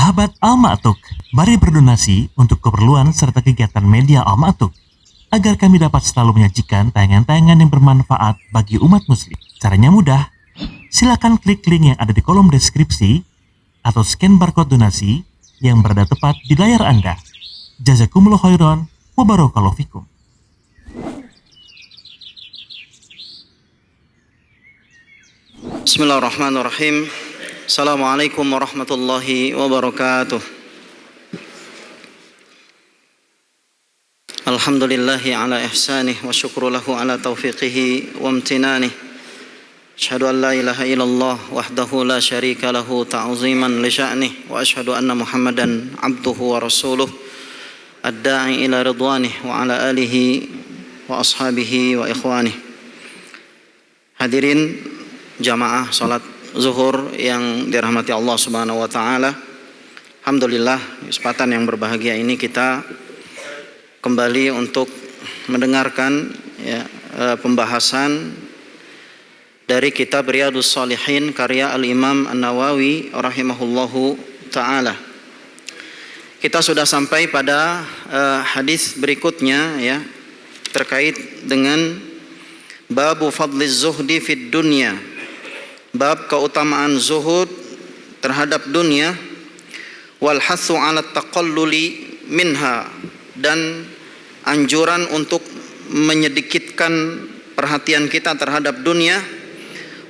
Sahabat Al-Ma'tuk, mari berdonasi untuk keperluan serta kegiatan media Al-Ma'tuk agar kami dapat selalu menyajikan tayangan-tayangan yang bermanfaat bagi umat muslim. Caranya mudah, silakan klik link yang ada di kolom deskripsi atau scan barcode donasi yang berada tepat di layar Anda. Jazakumullah khairan wa barakallahu fikum. Bismillahirrahmanirrahim. Assalamualaikum warahmatullahi wabarakatuh. Alhamdulillahi ala ihsanih wa syukru lahu ala taufiqihi wa amtinanih. Asyhadu an la ilaha illallah wahdahu la syarika lahu ta'ziman li sya'nih wa asyhadu anna Muhammadan abduhu wa rasuluh ad-da'i ila ridwanih wa ala alihi wa ashabihi wa ikhwanih. Hadirin jamaah salat zuhur yang dirahmati Allah Subhanahu wa taala. Alhamdulillah, kesempatan yang berbahagia ini kita kembali untuk mendengarkan pembahasan dari kitab Riyadhus Shalihin karya Al-Imam An-Nawawi rahimahullahu taala. Kita sudah sampai pada hadis berikutnya terkait dengan babu fadliz zuhdi fid dunya. Bab keutamaan zuhud terhadap dunia, wal hatsu 'ala taqalluli minha, dan anjuran untuk menyedikitkan perhatian kita terhadap dunia,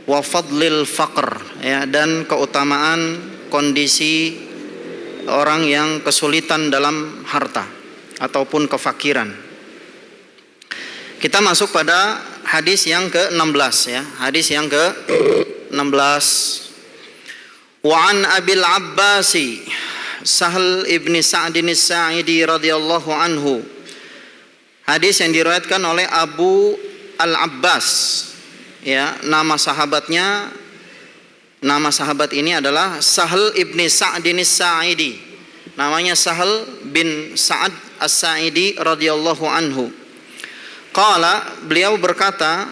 wa fadlil faqr, dan keutamaan kondisi orang yang kesulitan dalam harta ataupun kefakiran. Kita masuk pada hadis yang ke-16 hadis yang ke-16. Wa an Abil Abbasi Sahal ibni Sa'din As-Sa'idi radhiyallahu anhu. Hadis yang diriwayatkan oleh Abu Al-Abbas. Nama sahabat ini adalah Sahal ibni Sa'din As-Sa'idi. Namanya Sahal bin Sa'ad As-Sa'idi radhiyallahu anhu. Qala, beliau berkata,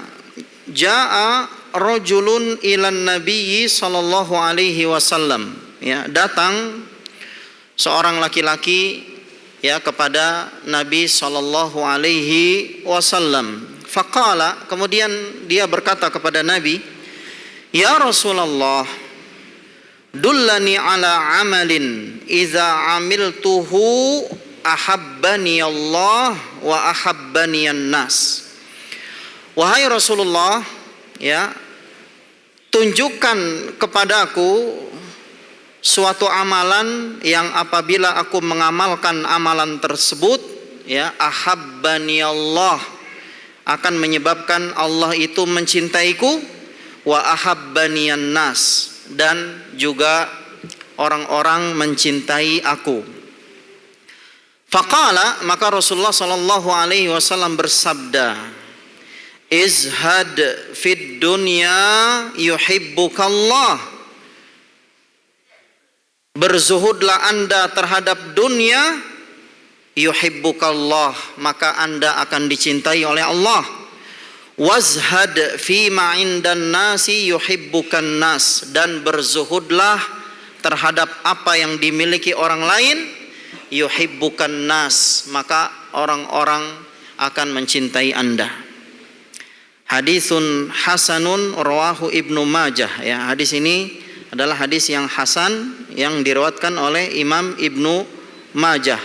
Ja'a rajulun ilan nabiyyi sallallahu alaihi wasallam. Datang seorang laki-laki kepada Nabi sallallahu alaihi wasallam. Faqala, kemudian dia berkata kepada Nabi, Ya Rasulullah, dullani ala amalin idza amiltuhu ahabbani Allah wa ahabbani an-nas. Wahai Rasulullah, tunjukkan kepadaku suatu amalan yang apabila aku mengamalkan amalan tersebut, ahabbani Allah, akan menyebabkan Allah itu mencintaiku, wa ahabbani an-nas, dan juga orang-orang mencintai aku. Faqala, maka Rasulullah sallallahu alaihi wasallam bersabda, Izhad fid dunya yuhibbukallah. Berzuhudlah Anda terhadap dunia, yuhibbukallah, maka Anda akan dicintai oleh Allah. Wazhad fima indan nasi yuhibbukan nas, dan berzuhudlah terhadap apa yang dimiliki orang lain, yuhibbukan nas, maka orang-orang akan mencintai Anda. Hadisun hasanun rawahu Ibnu Majah. Hadis ini adalah hadis yang hasan yang diriwayatkan oleh Imam Ibnu Majah.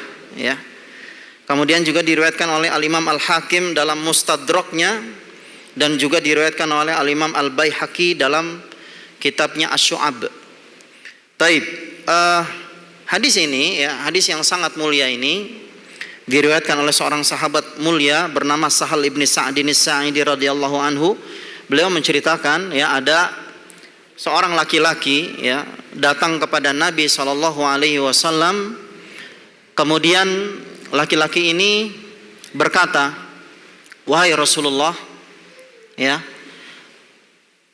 Kemudian juga diriwayatkan oleh Al-Imam Al-Hakim dalam Mustadraknya, dan juga diriwayatkan oleh Al-Imam Al-Baihaqi dalam kitabnya Asy-Syu'ab. Taib. Hadis ini, hadis yang sangat mulia ini diriwayatkan oleh seorang sahabat mulia bernama Sahal ibni Sa'din As-Sa'idi radhiyallahu anhu. Beliau menceritakan, ada seorang laki-laki datang kepada Nabi sallallahu alaihi wasallam. Kemudian laki-laki ini berkata, Wahai Rasulullah,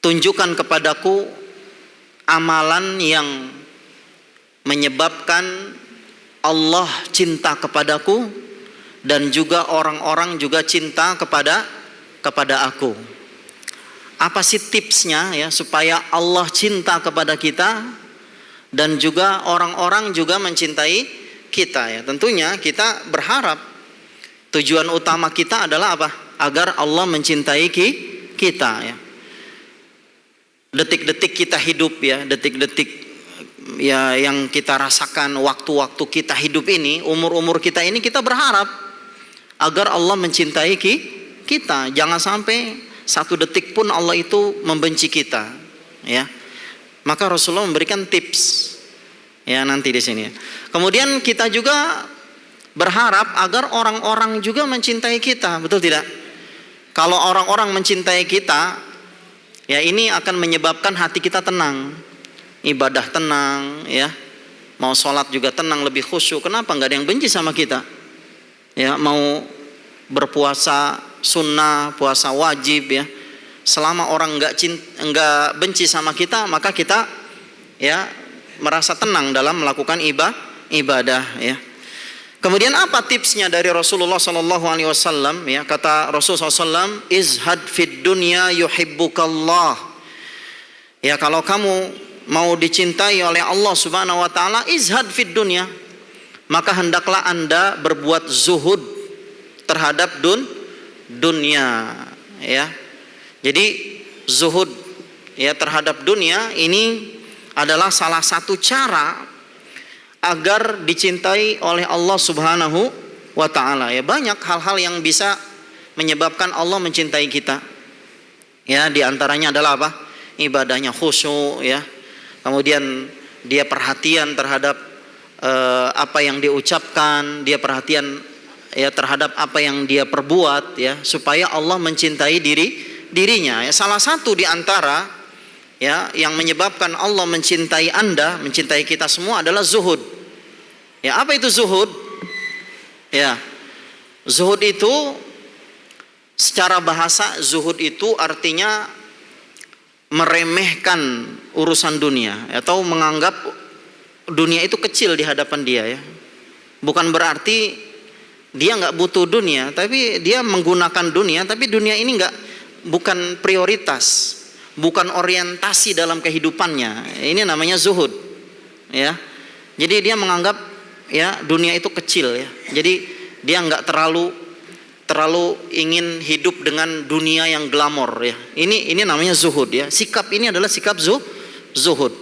tunjukkan kepadaku amalan yang menyebabkan Allah cinta kepadaku dan juga orang-orang juga cinta kepada aku. Apa sih tipsnya supaya Allah cinta kepada kita dan juga orang-orang juga mencintai kita ya. Tentunya kita berharap tujuan utama kita adalah apa? Agar Allah mencintai kita ya. Detik-detik kita hidup ya, detik-detik ya yang kita rasakan, waktu-waktu kita hidup ini, umur-umur kita ini, kita berharap agar Allah mencintai kita. Jangan sampai satu detik pun Allah itu membenci kita ya. Maka Rasulullah memberikan tips ya nanti di sini. Kemudian kita juga berharap agar orang-orang juga mencintai kita, betul tidak? Kalau orang-orang mencintai kita, ya ini akan menyebabkan hati kita tenang, ibadah tenang, ya, mau sholat juga tenang, lebih khusyuk. Kenapa? Nggak ada yang benci sama kita. Ya, mau berpuasa sunnah, puasa wajib, ya. Selama orang nggak benci sama kita, maka kita ya merasa tenang dalam melakukan ibadah, ya. Kemudian apa tipsnya dari Rasulullah sallallahu alaihi wasallam, ya? Kata Rasulullah SAW, izhad fid dunya yuhibbukallah. Ya, kalau kamu mau dicintai oleh Allah Subhanahu wa taala, izhad fid dunya, maka hendaklah Anda berbuat zuhud terhadap dunia, ya. Jadi zuhud ya terhadap dunia ini adalah salah satu cara agar dicintai oleh Allah Subhanahu wa taala. Ya, banyak hal-hal yang bisa menyebabkan Allah mencintai kita. Ya, di antaranya adalah apa? Ibadahnya khusyuk, ya. Kemudian dia perhatian terhadap apa yang diucapkan, dia perhatian ya terhadap apa yang dia perbuat, ya, supaya Allah mencintai dirinya. Ya, salah satu di antara ya yang menyebabkan Allah mencintai Anda, mencintai kita semua adalah zuhud. Ya, apa itu zuhud? Ya, zuhud itu secara bahasa, zuhud itu artinya meremehkan urusan dunia atau menganggap dunia itu kecil di hadapan dia, ya. Bukan berarti dia nggak butuh dunia, tapi dia menggunakan dunia, tapi dunia ini bukan prioritas, bukan orientasi dalam kehidupannya. Ini namanya zuhud, ya. Jadi dia menganggap ya dunia itu kecil, ya. Jadi dia nggak terlalu ingin hidup dengan dunia yang glamor, ya. Ini namanya zuhud, ya. Sikap ini adalah sikap zuhud.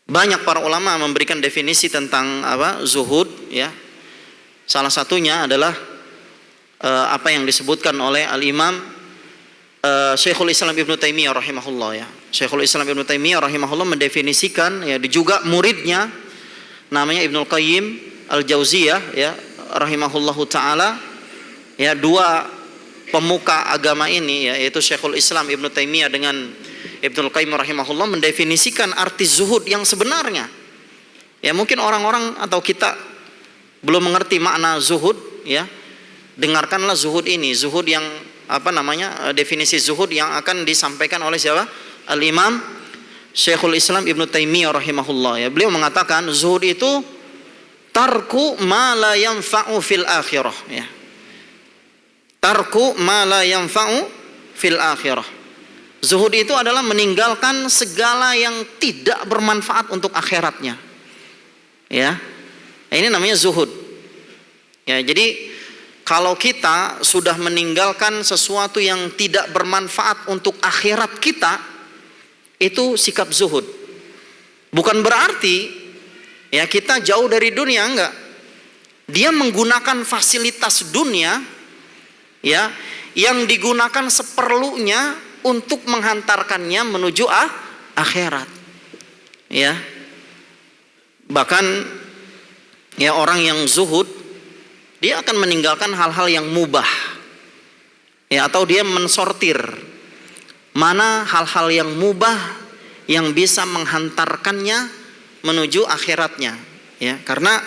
Banyak para ulama memberikan definisi tentang apa zuhud, ya. Salah satunya adalah apa yang disebutkan oleh Al-Imam Syekhul Islam Ibnu Taimiyah rahimahullah, ya. Syekhul Islam Ibnu Taimiyah rahimahullah mendefinisikan, ya, juga muridnya namanya Ibnul Qayyim Al-Jauziyah, ya, rahimahullahu taala, ya, dua pemuka agama ini, ya, yaitu Syekhul Islam Ibnu Taimiyah dengan Ibnul Qayyim rahimahullah mendefinisikan arti zuhud yang sebenarnya. Ya, mungkin orang-orang atau kita belum mengerti makna zuhud, ya. Dengarkanlah zuhud ini, zuhud yang apa namanya, definisi zuhud yang akan disampaikan oleh siapa? Al-Imam Syekhul Islam Ibnu Taimiyah rahimahullah, ya. Beliau mengatakan zuhud itu tarku ma la yanfa'u fil akhirah, ya. Tarku ma la yanfa'u fil akhirah. Zuhud itu adalah meninggalkan segala yang tidak bermanfaat untuk akhiratnya, ya. Ini namanya zuhud, ya. Jadi kalau kita sudah meninggalkan sesuatu yang tidak bermanfaat untuk akhirat kita, itu sikap zuhud. Bukan berarti ya kita jauh dari dunia, enggak. Dia menggunakan fasilitas dunia, ya, yang digunakan seperlunya untuk menghantarkannya menuju akhirat, ya. Bahkan ya orang yang zuhud, dia akan meninggalkan hal-hal yang mubah, ya, atau dia mensortir mana hal-hal yang mubah yang bisa menghantarkannya menuju akhiratnya, ya. Karena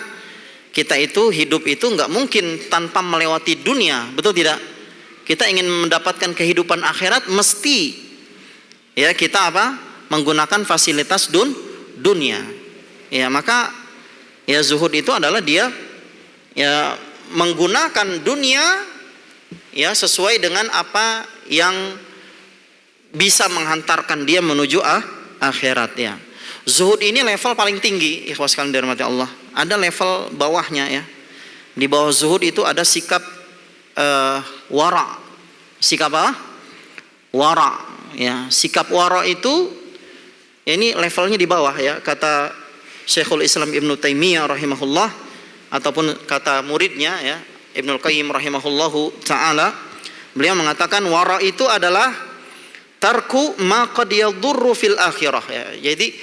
kita itu hidup itu nggak mungkin tanpa melewati dunia, betul tidak? Kita ingin mendapatkan kehidupan akhirat, mesti ya kita apa? Menggunakan fasilitas dunia. Ya, maka ya zuhud itu adalah dia ya menggunakan dunia ya sesuai dengan apa yang bisa menghantarkan dia menuju akhirat, ya. Zuhud ini level paling tinggi, ikhwas sekalian dirahmati Allah. Ada level bawahnya ya. Di bawah zuhud itu ada sikap wara. Sikap apa? Wara. Ya, sikap wara itu ya ini levelnya di bawah ya. Kata Syekhul Islam Ibnu Taimiyah rahimahullah ataupun kata muridnya ya Ibnul Qayyim rahimahullahu taala, beliau mengatakan wara itu adalah tarku ma qad yadurru fil akhirah ya. Jadi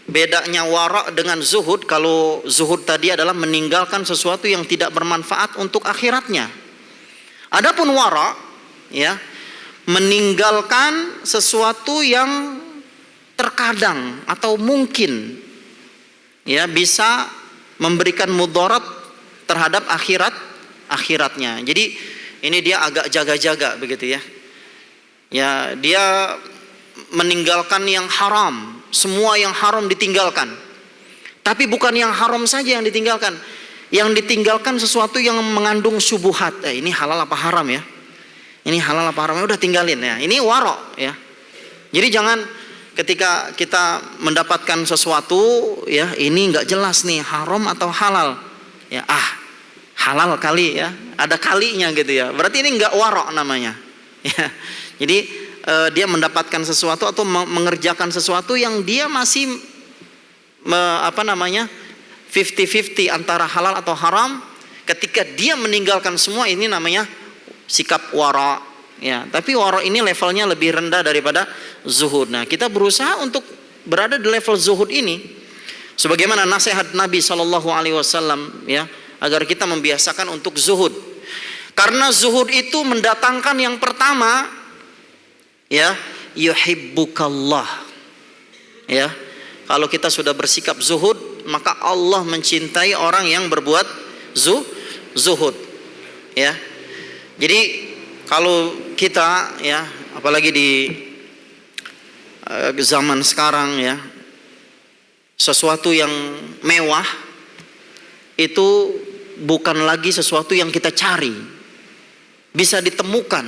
bedanya wara dengan zuhud, kalau zuhud tadi adalah meninggalkan sesuatu yang tidak bermanfaat untuk akhiratnya. Adapun wara ya, meninggalkan sesuatu yang terkadang atau mungkin ya bisa memberikan mudarat terhadap akhiratnya. Jadi ini dia agak jaga-jaga begitu ya. Ya, dia meninggalkan yang haram. Semua yang haram ditinggalkan. Tapi bukan yang haram saja yang ditinggalkan. Yang ditinggalkan sesuatu yang mengandung syubhat. Ini halal apa haram ya? Ini halal apa haram? Udah tinggalin ya. Ini wara ya. Jadi jangan ketika kita mendapatkan sesuatu ya, ini nggak jelas nih haram atau halal. Ya, halal kali ya. Ada kalinya gitu ya. Berarti ini nggak wara namanya. Ya. Jadi dia mendapatkan sesuatu atau mengerjakan sesuatu yang dia masih 50-50 antara halal atau haram. Ketika dia meninggalkan semua, ini namanya sikap wara ya. Tapi wara ini levelnya lebih rendah daripada zuhud. Nah, kita berusaha untuk berada di level zuhud ini sebagaimana nasihat Nabi SAW ya, agar kita membiasakan untuk zuhud. Karena zuhud itu mendatangkan yang pertama ya, yuhibbukallah ya. Kalau kita sudah bersikap zuhud, maka Allah mencintai orang yang berbuat zuhud ya. Jadi kalau kita ya, apalagi di zaman sekarang ya, sesuatu yang mewah itu bukan lagi sesuatu yang kita cari, bisa ditemukan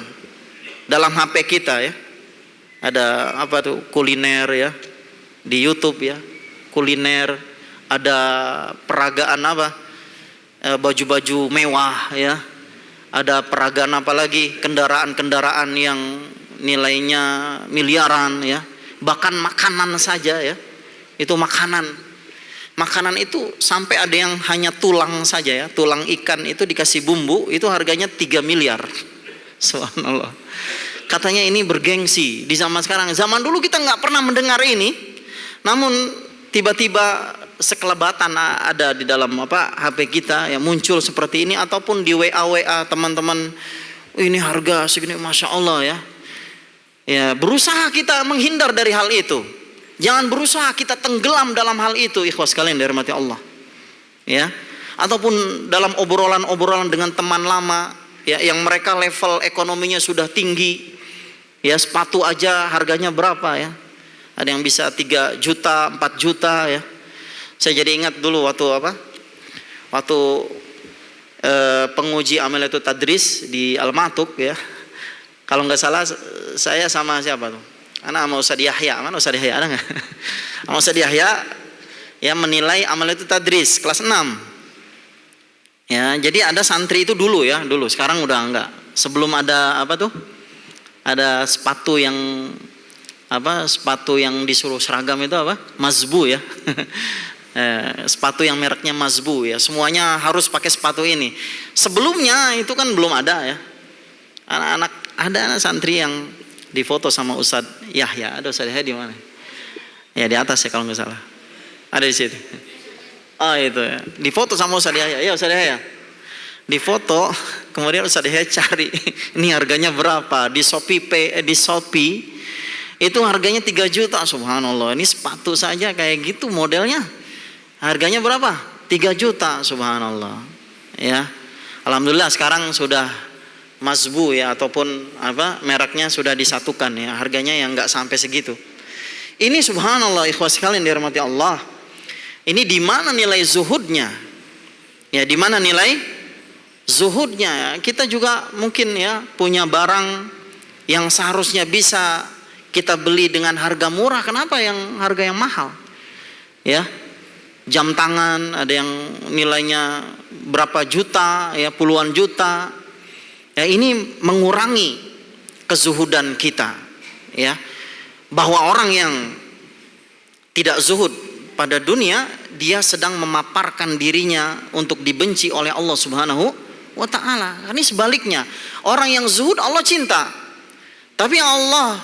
dalam HP kita ya. Ada apa tuh, kuliner ya, di YouTube ya, kuliner, ada peragaan apa, baju-baju mewah ya, ada peragaan apa lagi, kendaraan-kendaraan yang nilainya miliaran ya, bahkan makanan saja ya, itu makanan itu sampai ada yang hanya tulang saja ya, tulang ikan itu dikasih bumbu, itu harganya 3 miliar. Subhanallah. Katanya ini bergengsi di zaman sekarang. Zaman dulu kita nggak pernah mendengar ini, namun tiba-tiba sekelebatan ada di dalam HP kita yang muncul seperti ini, ataupun di WA teman-teman, ini harga segini, masya Allah ya. Ya, berusaha kita menghindar dari hal itu. Jangan berusaha kita tenggelam dalam hal itu, ikhwas kalian dirahmati Allah. Ya, ataupun dalam obrolan-obrolan dengan teman lama ya, yang mereka level ekonominya sudah tinggi. Ya, sepatu aja harganya berapa ya? Ada yang bisa 3 juta, 4 juta ya. Saya jadi ingat dulu waktu penguji amaliyatul tadris di Al-Matuk ya. Kalau nggak salah saya sama siapa tuh? Anak sama Ustadz Yahya. Mana Ustadz Yahya, ada nggak? Sama Ustadz Yahya yang menilai amaliyatul tadris kelas 6. Ya, jadi ada santri itu dulu ya, sekarang udah enggak. Sebelum ada apa tuh? Ada sepatu yang disuruh seragam itu apa? Mazbu ya. Sepatu yang mereknya Mazbu ya. Semuanya harus pakai sepatu ini. Sebelumnya itu kan belum ada ya. Ada anak santri yang difoto sama Ustadz Yahya. Ada Ustadz Yahya di mana? Ya di atas ya kalau nggak salah. Ada di situ. Oh itu ya. Difoto sama Ustadz Yahya. Ya Ustadz Yahya. Difoto, kemudian Ustadz Yahya cari ini harganya berapa di Shopee itu harganya 3 juta. Subhanallah, ini sepatu saja kayak gitu modelnya harganya berapa? 3 juta. Subhanallah ya. Alhamdulillah sekarang sudah Mazbu ya, ataupun mereknya sudah disatukan ya, harganya yang nggak sampai segitu. Ini subhanallah ikhwas sekalian dirahmati Allah. Ini di mana nilai zuhudnya? Ya, di mana nilai zuhudnya? Kita juga mungkin ya punya barang yang seharusnya bisa kita beli dengan harga murah, kenapa yang harga yang mahal? ya, jam tangan, ada yang nilainya berapa juta, ya, puluhan juta. Ya, ini mengurangi kezuhudan kita, ya. Bahwa orang yang tidak zuhud pada dunia, dia sedang memaparkan dirinya untuk dibenci oleh Allah Subhanahu wa ta'ala. Ini sebaliknya, orang yang zuhud Allah cinta, tapi Allah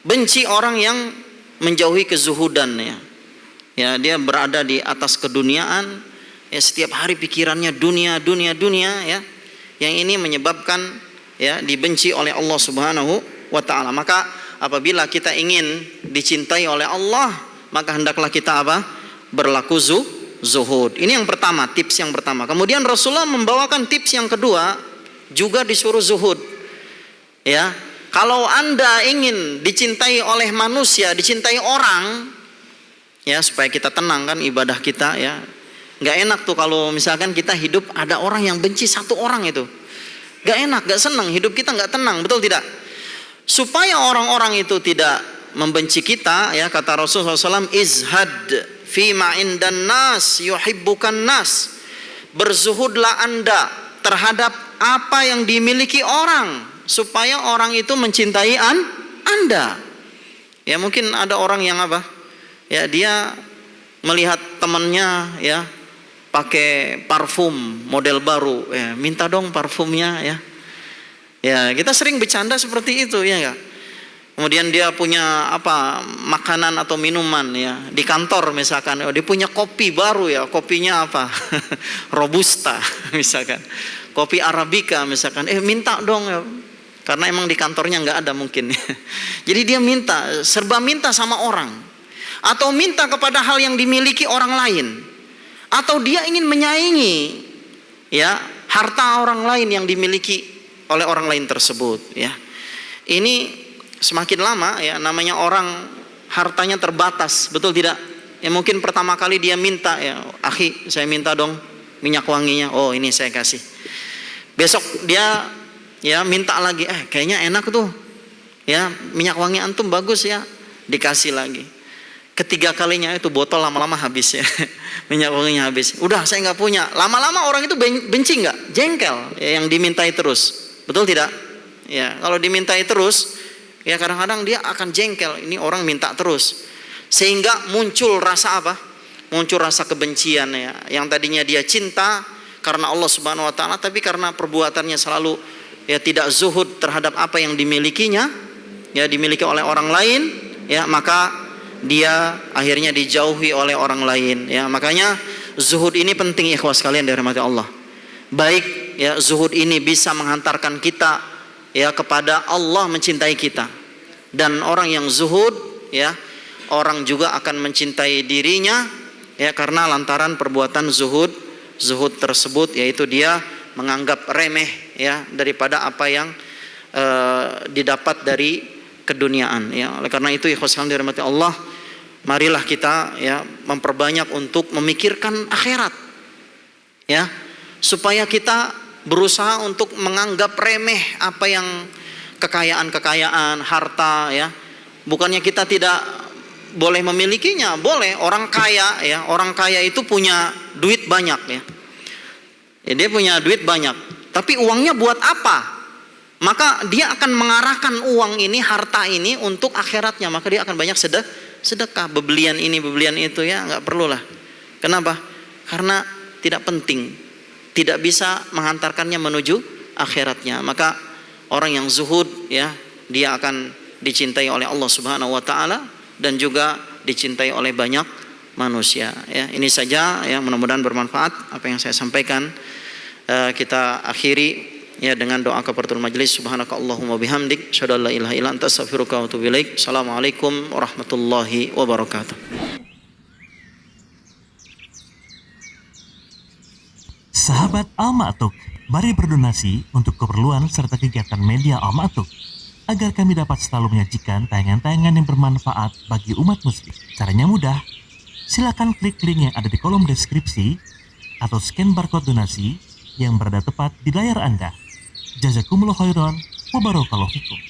benci orang yang menjauhi kezuhudan, ya. Ya, dia berada di atas keduniaan, ya, setiap hari pikirannya dunia, ya. Yang ini menyebabkan, ya, dibenci oleh Allah Subhanahu wa ta'ala. Maka apabila kita ingin dicintai oleh Allah, maka hendaklah kita apa? Berlaku zuhud. Ini yang pertama, tips yang pertama. Kemudian Rasulullah membawakan tips yang kedua, juga disuruh zuhud. Ya, kalau Anda ingin dicintai oleh manusia, dicintai orang, ya, supaya kita tenang kan ibadah kita, ya. Nggak enak tuh kalau misalkan kita hidup ada orang yang benci satu orang itu. Nggak enak, nggak senang, hidup kita nggak tenang, betul tidak? Supaya orang-orang itu tidak membenci kita, ya, kata Rasulullah SAW, izhad fima indan nas yuhibbukan nas. Berzuhudlah Anda terhadap apa yang dimiliki orang, supaya orang itu mencintai Anda. Ya, mungkin ada orang yang apa? Ya, dia melihat temannya, ya, pakai parfum model baru, ya, minta dong parfumnya, ya. Ya, kita sering bercanda seperti itu, ya enggak? Kemudian dia punya apa, makanan atau minuman, ya, di kantor misalkan, dia punya kopi baru, ya, kopinya apa? Robusta misalkan. Kopi Arabica misalkan, minta dong, ya. Karena emang di kantornya enggak ada mungkin. Jadi dia minta, serba minta sama orang. Atau minta kepada hal yang dimiliki orang lain. Atau dia ingin menyaingi, ya, harta orang lain yang dimiliki oleh orang lain tersebut, ya. Ini semakin lama, ya, namanya orang hartanya terbatas, betul tidak? Ya, mungkin pertama kali dia minta, ya, akhi saya minta dong minyak wanginya, oh ini saya kasih. Besok dia, ya, minta lagi, kayaknya enak tuh, ya, minyak wangi antum bagus, ya, dikasih lagi. Ketiga kalinya itu botol lama-lama habis, ya. Minyak wanginya habis. Udah saya nggak punya. Lama-lama orang itu benci nggak? Jengkel, ya, yang dimintai terus. Betul tidak? Ya, kalau dimintai terus, ya, kadang-kadang dia akan jengkel. Ini orang minta terus. Sehingga muncul rasa apa? Muncul rasa kebencian, ya. Yang tadinya dia cinta karena Allah Subhanahu wa ta'ala, tapi karena perbuatannya selalu, ya, tidak zuhud terhadap apa yang dimilikinya, ya, dimiliki oleh orang lain, ya, maka dia akhirnya dijauhi oleh orang lain, ya. Makanya zuhud ini penting, ikhwas sekalian dirahmati Allah. Baik, ya, zuhud ini bisa menghantarkan kita, ya, kepada Allah mencintai kita. Dan orang yang zuhud, ya, orang juga akan mencintai dirinya, ya, karena lantaran perbuatan zuhud tersebut, yaitu dia menganggap remeh, ya, daripada apa yang didapat dari keduniaan, ya. Oleh karena itu, ikhwas sekalian dirahmati Allah, marilah kita, ya, memperbanyak untuk memikirkan akhirat, ya, supaya kita berusaha untuk menganggap remeh apa yang kekayaan, harta, ya. Bukannya kita tidak boleh memilikinya, boleh. Orang kaya, ya, orang kaya itu punya duit banyak, ya. Ya, dia punya duit banyak, tapi uangnya buat apa? Maka dia akan mengarahkan uang ini, harta ini untuk akhiratnya. Maka dia akan banyak sedekah, bebelian ini, bebelian itu, ya, nggak perlulah. Kenapa? Karena tidak penting, tidak bisa menghantarkannya menuju akhiratnya. Maka orang yang zuhud, ya, dia akan dicintai oleh Allah Subhanahu wa ta'ala dan juga dicintai oleh banyak manusia, ya. Ini saja, ya, mudah-mudahan bermanfaat apa yang saya sampaikan. Kita akhiri, ya, dengan doa kafaratul majelis. Subhanakallahumma bihamdik, asyhadu an la ilaha illa anta, astaghfiruka wa atubu ilaik. Assalamualaikum warahmatullahi wabarakatuh. Sahabat Al-Ma'tuk, mari berdonasi untuk keperluan serta kegiatan media Al-Ma'tuk agar kami dapat selalu menyajikan tayangan-tayangan yang bermanfaat bagi umat muslim. Caranya mudah. Silakan klik link yang ada di kolom deskripsi atau scan barcode donasi yang berada tepat di layar Anda. Jazakumullah khairan wa barakallahu fikum.